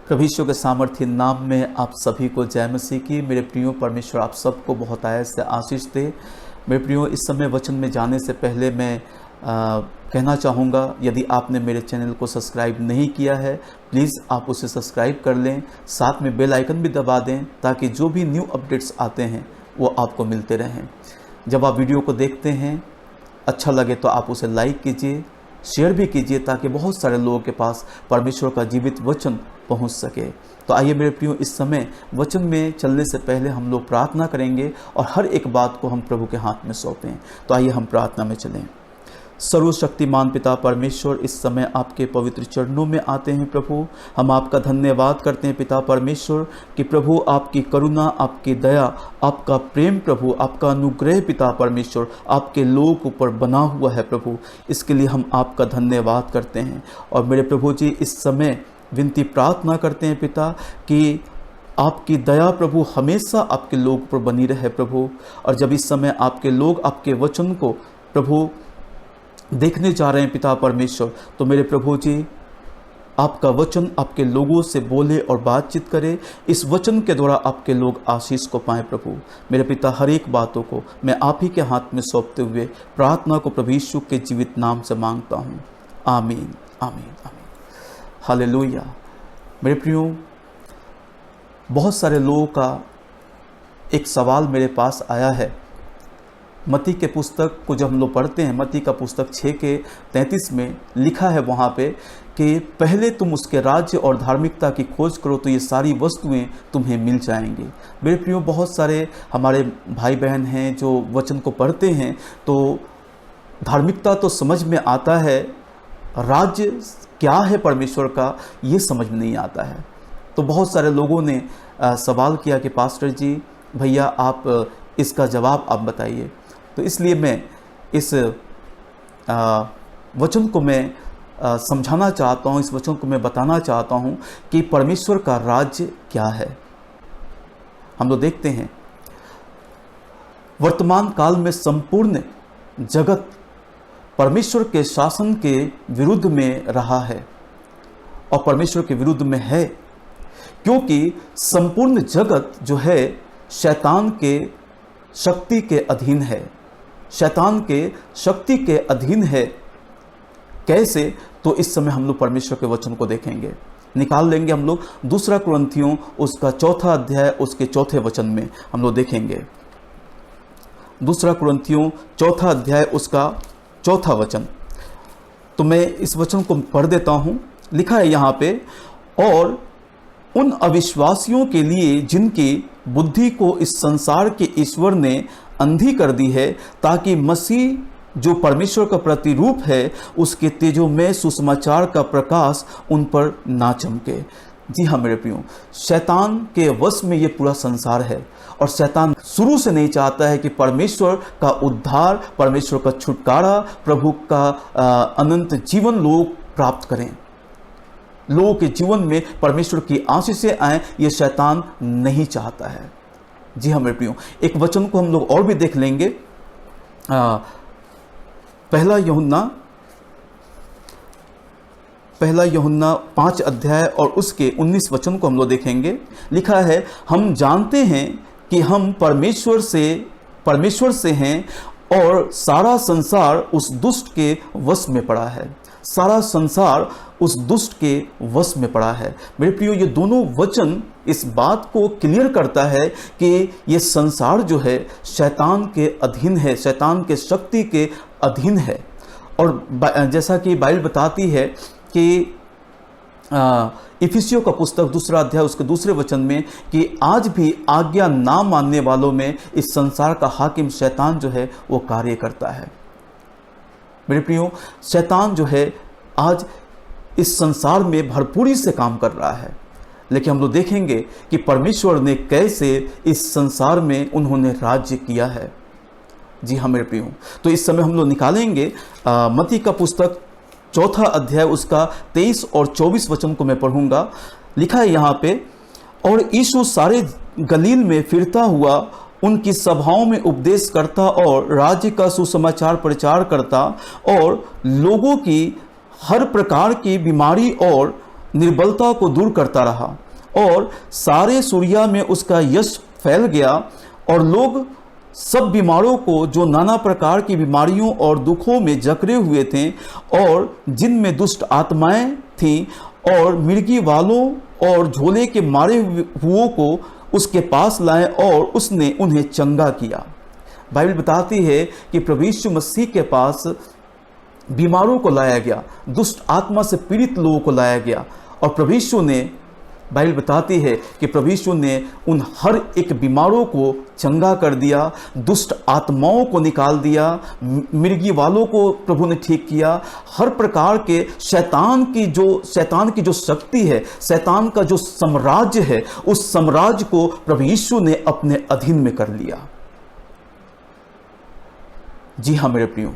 प्रभु यीशु के सामर्थ्य नाम में आप सभी को जय मसीह की। मेरे प्रियो, परमेश्वर आप सबको बहुत आयत से आशीष दे। मेरे प्रियो, इस समय वचन में जाने से पहले मैं कहना चाहूँगा, यदि आपने मेरे चैनल को सब्सक्राइब नहीं किया है, प्लीज़ आप उसे सब्सक्राइब कर लें, साथ में बेल आइकन भी दबा दें ताकि जो भी न्यू अपडेट्स आते हैं वो आपको मिलते रहें। जब आप वीडियो को देखते हैं, अच्छा लगे तो आप उसे लाइक कीजिए, शेयर भी कीजिए ताकि बहुत सारे लोगों के पास परमेश्वर का जीवित वचन पहुंच सके। तो आइए मेरे प्रियो, इस समय वचन में चलने से पहले हम लोग प्रार्थना करेंगे और हर एक बात को हम प्रभु के हाथ में सौंपें। तो आइए हम प्रार्थना में चलें। सर्वशक्तिमान पिता परमेश्वर, इस समय आपके पवित्र चरणों में आते हैं प्रभु। हम आपका धन्यवाद करते हैं पिता परमेश्वर कि प्रभु आपकी करुणा, आपकी दया, आपका प्रेम प्रभु, आपका अनुग्रह पिता परमेश्वर आपके लोगों के ऊपर बना हुआ है प्रभु। इसके लिए हम आपका धन्यवाद करते हैं। और मेरे प्रभु जी, इस समय विनती प्रार्थना करते हैं पिता कि आपकी दया प्रभु हमेशा आपके लोग पर बनी रहे प्रभु। और जब इस समय आपके लोग आपके वचन को प्रभु देखने जा रहे हैं पिता परमेश्वर, तो मेरे प्रभु जी आपका वचन आपके लोगों से बोले और बातचीत करे। इस वचन के द्वारा आपके लोग आशीष को पाएं प्रभु। मेरे पिता, हर एक बातों को मैं आप ही के हाथ में सौंपते हुए प्रार्थना को प्रभु यीशु के जीवित नाम से मांगता हूँ। आमीन, आमीन, आमीन। हालेलुया। मेरे प्रियो, बहुत सारे लोगों का एक सवाल मेरे पास आया है। मत्ती के पुस्तक को जब हम लोग पढ़ते हैं, मत्ती का पुस्तक 6:33 में लिखा है वहाँ पे कि पहले तुम उसके राज्य और धार्मिकता की खोज करो तो ये सारी वस्तुएं तुम्हें मिल जाएंगी। मेरे प्रियो, बहुत सारे हमारे भाई बहन हैं जो वचन को पढ़ते हैं तो धार्मिकता तो समझ में आता है, राज्य क्या है परमेश्वर का ये समझ में नहीं आता है। तो बहुत सारे लोगों ने सवाल किया कि पास्टर जी, भैया आप इसका जवाब आप बताइए। तो इसलिए मैं इस वचन को मैं समझाना चाहता हूँ, इस वचन को मैं बताना चाहता हूँ कि परमेश्वर का राज्य क्या है। हम लोग देखते हैं वर्तमान काल में संपूर्ण जगत परमेश्वर के शासन के विरुद्ध में रहा है और परमेश्वर के विरुद्ध में है, क्योंकि संपूर्ण जगत जो है शैतान के शक्ति के अधीन है, शैतान के शक्ति के अधीन है। कैसे? तो इस समय हम लोग परमेश्वर के वचन को देखेंगे, निकाल लेंगे हम लोग 2 कुरिन्थियों उसका 4 अध्याय उसके 4 वचन में हम लोग देखेंगे। 2 कुरिन्थियों 4 अध्याय उसका 4 वचन। तो मैं इस वचन को पढ़ देता हूँ। लिखा है यहाँ पे, और उन अविश्वासियों के लिए जिनकी बुद्धि को इस संसार के ईश्वर ने अंधी कर दी है, ताकि मसीह जो परमेश्वर का प्रतिरूप है उसके तेजोमय सुसमाचार का प्रकाश उन पर ना चमके। जी हाँ मेरे प्रियो, शैतान के वश में ये पूरा संसार है और शैतान शुरू से नहीं चाहता है कि परमेश्वर का उद्धार, परमेश्वर का छुटकारा, प्रभु का अनंत जीवन लोग प्राप्त करें, लोगों के जीवन में परमेश्वर की आशीषें आए। ये शैतान नहीं चाहता है। जी हाँ मेरे प्रियो, एक वचन को हम लोग और भी देख लेंगे। पहला यूहन्ना 5 अध्याय और उसके 19 वचन को हम लोग देखेंगे। लिखा है, हम जानते हैं कि हम परमेश्वर से हैं और सारा संसार उस दुष्ट के वश में पड़ा है। सारा संसार उस दुष्ट के वश में पड़ा है। मेरे प्रियो, ये दोनों वचन इस बात को क्लियर करता है कि ये संसार जो है शैतान के अधीन है, शैतान के शक्ति के अधीन है। और जैसा कि बाइबल बताती है कि इफिसियों का पुस्तक 2 अध्याय उसके 2 वचन में कि आज भी आज्ञा ना मानने वालों में इस संसार का हाकिम शैतान जो है वो कार्य करता है। मेरे प्रियो, शैतान जो है आज इस संसार में भरपूरी से काम कर रहा है, लेकिन हम लोग देखेंगे कि परमेश्वर ने कैसे इस संसार में उन्होंने राज्य किया है। जी हाँ मेरे प्रियो, तो इस समय हम लोग निकालेंगे मत्ती का पुस्तक 4 अध्याय उसका 23 और 24 वचन को मैं पढ़ूंगा। लिखा है यहाँ पे, और यीशु सारे गलील में फिरता हुआ उनकी सभाओं में उपदेश करता और राज्य का सुसमाचार प्रचार करता और लोगों की हर प्रकार की बीमारी और निर्बलता को दूर करता रहा और सारे सूर्या में उसका यश फैल गया और लोग सब बीमारों को जो नाना प्रकार की बीमारियों और दुखों में जकड़े हुए थे और जिनमें दुष्ट आत्माएं थीं और मिर्गी वालों और झोले के मारे हुओं को उसके पास लाए और उसने उन्हें चंगा किया। बाइबल बताती है कि प्रभु यीशु मसीह के पास बीमारों को लाया गया, दुष्ट आत्मा से पीड़ित लोगों को लाया गया और प्रभु यीशु ने, बाइबल बताती है कि प्रभु यीशु ने उन हर एक बीमारों को चंगा कर दिया, दुष्ट आत्माओं को निकाल दिया, मिर्गी वालों को प्रभु ने ठीक किया। हर प्रकार के शैतान की जो शक्ति है, शैतान का जो साम्राज्य है, उस साम्राज्य को प्रभु यीशु ने अपने अधीन में कर लिया। जी हाँ मेरे प्रियो,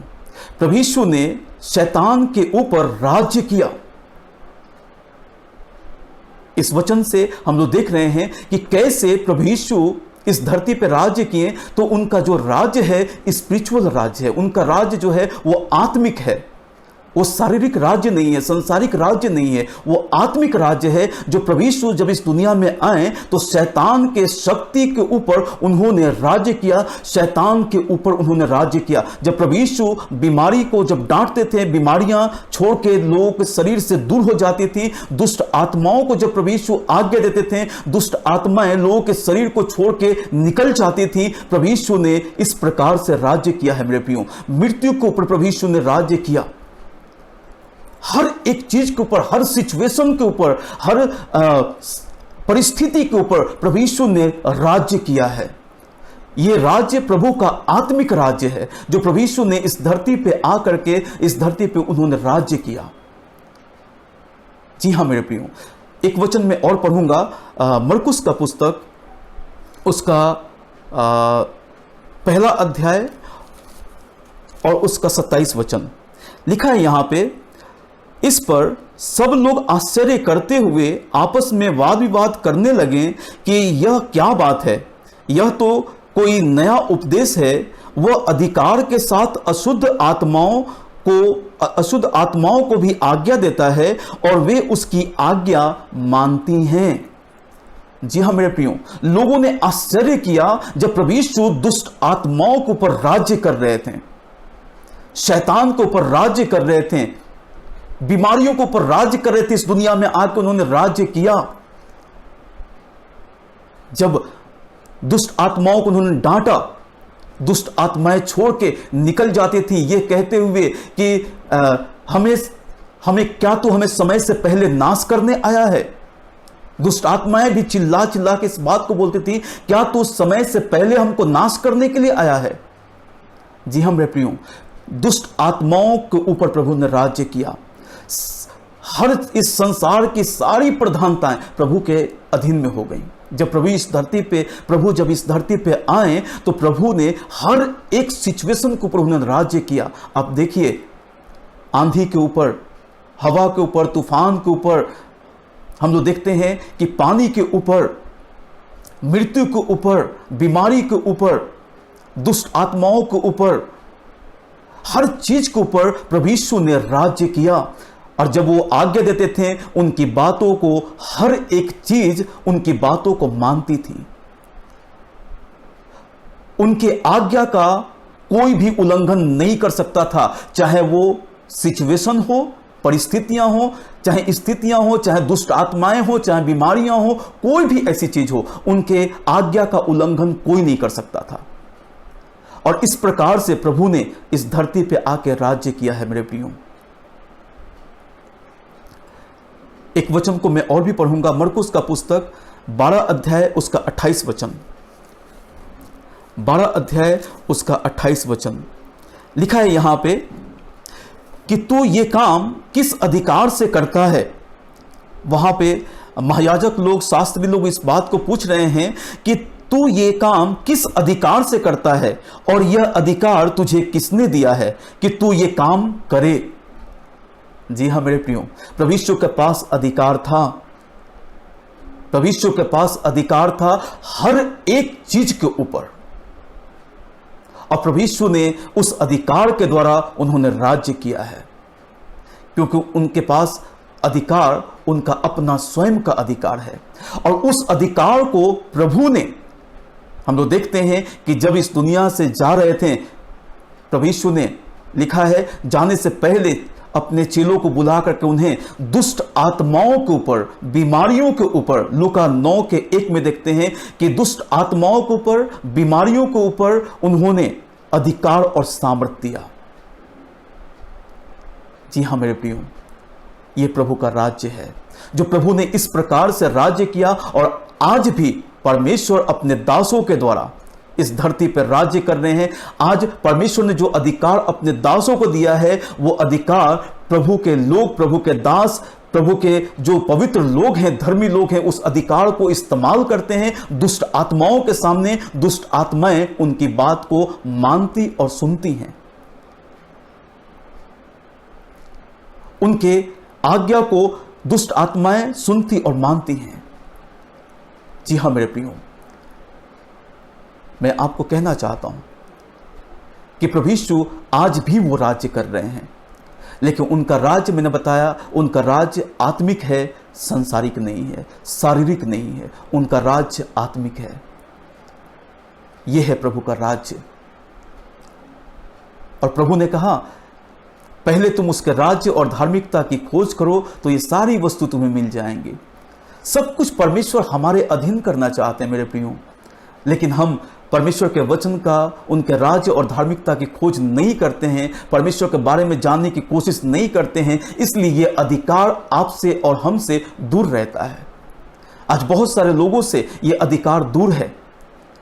प्रभु यीशु ने शैतान के ऊपर राज्य किया। इस वचन से हम लोग देख रहे हैं कि कैसे प्रभु यीशु इस धरती पर राज्य किए, तो उनका जो राज्य है स्पिरिचुअल राज्य है, उनका राज्य जो है वो आत्मिक है, वो शारीरिक राज्य नहीं है, संसारिक राज्य नहीं है, वो आत्मिक राज्य है। जो प्रभु यीशु जब इस दुनिया में आए तो शैतान के शक्ति के ऊपर उन्होंने राज्य किया, शैतान के ऊपर उन्होंने राज्य किया। जब प्रभु यीशु बीमारी को जब डांटते थे, बीमारियां छोड़ के लोगों के शरीर से दूर हो जाती थी, दुष्ट आत्माओं को जब प्रभु यीशु आज्ञा देते थे, दुष्ट आत्माएं लोगों के शरीर को छोड़ के निकल जाती थी। प्रभु यीशु ने इस प्रकार से राज्य किया है मेरे प्रियो। मृत्यु के ऊपर प्रभु यीशु ने राज्य किया, हर एक चीज के ऊपर, हर सिचुएशन के ऊपर, हर परिस्थिति के ऊपर प्रभु यीशु ने राज्य किया है। यह राज्य प्रभु का आत्मिक राज्य है जो प्रभु यीशु ने इस धरती पे आकर के इस धरती पे उन्होंने राज्य किया। जी हाँ मेरे प्रियो, एक वचन में और पढ़ूंगा, मरकुस का पुस्तक, उसका पहला अध्याय और उसका 27 वचन लिखा है यहां पे। इस पर सब लोग आश्चर्य करते हुए आपस में वाद विवाद करने लगे कि यह क्या बात है, यह तो कोई नया उपदेश है। वह अधिकार के साथ अशुद्ध आत्माओं को भी आज्ञा देता है और वे उसकी आज्ञा मानती हैं। जी हाँ मेरे प्रियो, लोगों ने आश्चर्य किया जब प्रभु यीशु दुष्ट आत्माओं के ऊपर राज्य कर रहे थे, शैतान के ऊपर राज्य कर रहे थे, बीमारियों के ऊपर राज्य कर रहे थे। इस दुनिया में आकर उन्होंने राज्य किया। जब दुष्ट आत्माओं को उन्होंने डांटा, दुष्ट आत्माएं छोड़ के निकल जाती थी, ये कहते हुए कि हमें क्या तू हमें समय से पहले नाश करने आया है। दुष्ट आत्माएं भी चिल्ला चिल्ला के इस बात को बोलती थी, क्या तू समय से पहले हमको नाश करने के लिए आया है। जी हाँ मेरे प्रियो, दुष्ट आत्माओं के ऊपर प्रभु ने राज्य किया। हर इस संसार की सारी प्रधानताएं प्रभु के अधीन में हो गई। जब प्रभु इस धरती पे आए तो प्रभु ने हर एक सिचुएशन के ऊपर उन्होंने राज्य किया। आप देखिए, आंधी के ऊपर, हवा के ऊपर, तूफान के ऊपर, हम लोग देखते हैं कि पानी के ऊपर, मृत्यु के ऊपर, बीमारी के ऊपर, दुष्ट आत्माओं के ऊपर, हर चीज के ऊपर प्रभु यीशु ने राज्य किया। और जब वो आज्ञा देते थे, उनकी बातों को, हर एक चीज उनकी बातों को मानती थी। उनके आज्ञा का कोई भी उल्लंघन नहीं कर सकता था, चाहे वो सिचुएशन हो, परिस्थितियां हो, चाहे स्थितियां हो, चाहे दुष्ट आत्माएं हो, चाहे बीमारियां हो, कोई भी ऐसी चीज हो, उनके आज्ञा का उल्लंघन कोई नहीं कर सकता था। और इस प्रकार से प्रभु ने इस धरती पे आके राज्य किया है मेरे प्रियो। एक वचन को मैं और भी पढ़ूंगा, मरकुस का पुस्तक 12 अध्याय उसका 28 वचन। 12 अध्याय उसका 28 वचन लिखा है यहां पे कि तू ये काम किस अधिकार से करता है। वहां पे महायाजक लोग, शास्त्री लोग इस बात को पूछ रहे हैं कि तू ये काम किस अधिकार से करता है और यह अधिकार तुझे किसने दिया है कि तू ये काम करे। जी हाँ मेरे प्रियो, प्रभु यीशु के पास अधिकार था। प्रभु यीशु के पास अधिकार था हर एक चीज के ऊपर, और प्रभु यीशु ने उस अधिकार के द्वारा उन्होंने राज्य किया है, क्योंकि उनके पास अधिकार उनका अपना स्वयं का अधिकार है। और उस अधिकार को प्रभु ने, हम लोग देखते हैं कि जब इस दुनिया से जा रहे थे, प्रभु यीशु ने, लिखा है, जाने से पहले अपने चेलों को बुला करके उन्हें दुष्ट आत्माओं के ऊपर, बीमारियों के ऊपर, लूका 9:1 में देखते हैं कि दुष्ट आत्माओं के ऊपर, बीमारियों के ऊपर उन्होंने अधिकार और सामर्थ्य दिया। जी हाँ मेरे प्रियो, ये प्रभु का राज्य है, जो प्रभु ने इस प्रकार से राज्य किया और आज भी परमेश्वर अपने दासों के द्वारा इस धरती पर राज्य कर रहे हैं। आज परमेश्वर ने जो अधिकार अपने दासों को दिया है, वो अधिकार प्रभु के लोग, प्रभु के दास, प्रभु के जो पवित्र लोग हैं, धर्मी लोग हैं, उस अधिकार को इस्तेमाल करते हैं दुष्ट आत्माओं के सामने। दुष्ट आत्माएं उनकी बात को मानती और सुनती हैं, उनके आज्ञा को दुष्ट आत्माएं सुनती और मानती हैं। जी हाँ मेरे प्रियो, मैं आपको कहना चाहता हूं कि प्रभु यीशु आज भी वो राज्य कर रहे हैं, लेकिन उनका राज्य, मैंने बताया, उनका राज्य आत्मिक है, सांसारिक नहीं है, शारीरिक नहीं है। उनका राज्य आत्मिक है। यह है प्रभु का राज्य। और प्रभु ने कहा, पहले तुम उसके राज्य और धार्मिकता की खोज करो तो ये सारी वस्तु तुम्हें मिल जाएंगी। सब कुछ परमेश्वर हमारे अधीन करना चाहते हैं मेरे प्रियो, लेकिन हम परमेश्वर के वचन का, उनके राज्य और धार्मिकता की खोज नहीं करते हैं, परमेश्वर के बारे में जानने की कोशिश नहीं करते हैं, इसलिए यह अधिकार आपसे और हमसे दूर रहता है। आज बहुत सारे लोगों से यह अधिकार दूर है,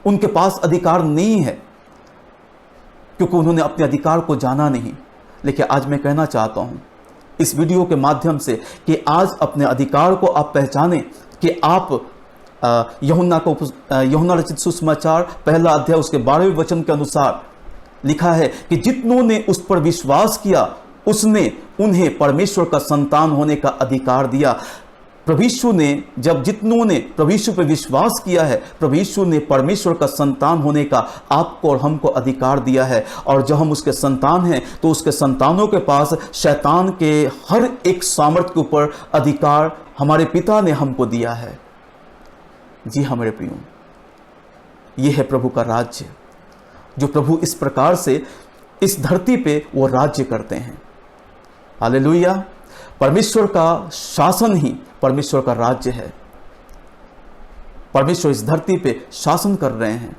उनके पास अधिकार नहीं है, क्योंकि उन्होंने अपने अधिकार को जाना नहीं। लेकिन आज मैं कहना चाहता हूं इस वीडियो के माध्यम से कि आज अपने अधिकार को आप पहचानें कि आप यूहन्ना रचित सुसमाचार 1 अध्याय उसके 12वें वचन के अनुसार लिखा है कि जितनों ने उस पर विश्वास किया उसने उन्हें परमेश्वर का संतान होने का अधिकार दिया। प्रभु यीशु ने, जब जितनों ने प्रभु यीशु पर विश्वास किया है, प्रभु यीशु ने परमेश्वर का संतान होने का आपको और हमको अधिकार दिया है। और जब हम उसके संतान हैं तो उसके संतानों के पास शैतान के हर एक सामर्थ्य के ऊपर अधिकार हमारे पिता ने हमको दिया है। जी हाँ मेरे प्रियो, यह है प्रभु का राज्य, जो प्रभु इस प्रकार से इस धरती पे वो राज्य करते हैं। हालेलुया। परमेश्वर का शासन ही परमेश्वर का राज्य है। परमेश्वर इस धरती पे शासन कर रहे हैं।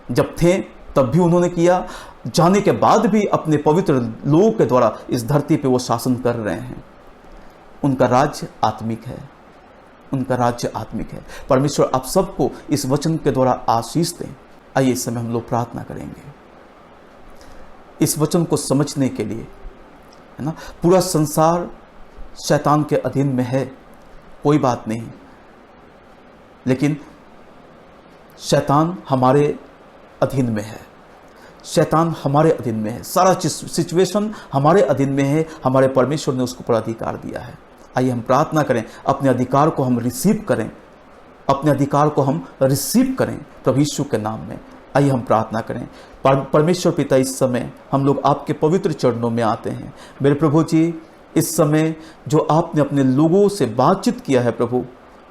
जब थे तब भी उन्होंने किया, जाने के बाद भी अपने पवित्र लोगों के द्वारा इस धरती पे वो शासन कर रहे हैं। उनका राज्य आत्मिक है, उनका राज्य आत्मिक है। परमेश्वर आप सबको इस वचन के द्वारा आशीष दें। आइए इस समय हम लोग प्रार्थना करेंगे इस वचन को समझने के लिए, है ना। पूरा संसार शैतान के अधीन में है, कोई बात नहीं, लेकिन शैतान हमारे अधीन में है, शैतान हमारे अधीन में है, सारा सिचुएशन हमारे अधीन में है। हमारे परमेश्वर ने उसको पूरा अधिकार दिया है। आइए हम प्रार्थना करें, अपने अधिकार को हम रिसीव करें, अपने अधिकार को हम रिसीव करें प्रभु यीशु के नाम में। आइए हम प्रार्थना करें। परमेश्वर पिता, इस समय हम लोग आपके पवित्र चरणों में आते हैं। मेरे प्रभु जी, इस समय जो आपने अपने लोगों से बातचीत किया है प्रभु,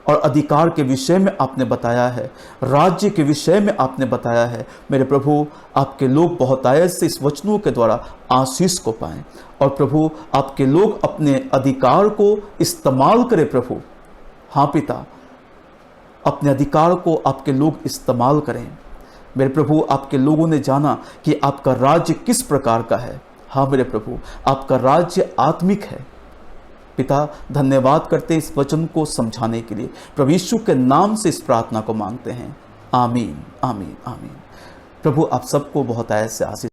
और अधिकार के विषय में आपने बताया है, राज्य के विषय में आपने बताया है, मेरे प्रभु आपके लोग बहुत आयत से इस वचनों के द्वारा आशीष को पाएं। और प्रभु आपके लोग अपने अधिकार को इस्तेमाल करें प्रभु। हाँ पिता, अपने अधिकार को आपके लोग इस्तेमाल करें। मेरे प्रभु, आपके लोगों ने जाना कि आपका राज्य किस प्रकार का है। हाँ मेरे प्रभु, आपका राज्य आत्मिक है। पिता, धन्यवाद करते इस वचन को समझाने के लिए। प्रभु यीशु के नाम से इस प्रार्थना को मांगते हैं। आमीन, आमीन, आमीन। प्रभु आप सबको बहुत आयत से आशीष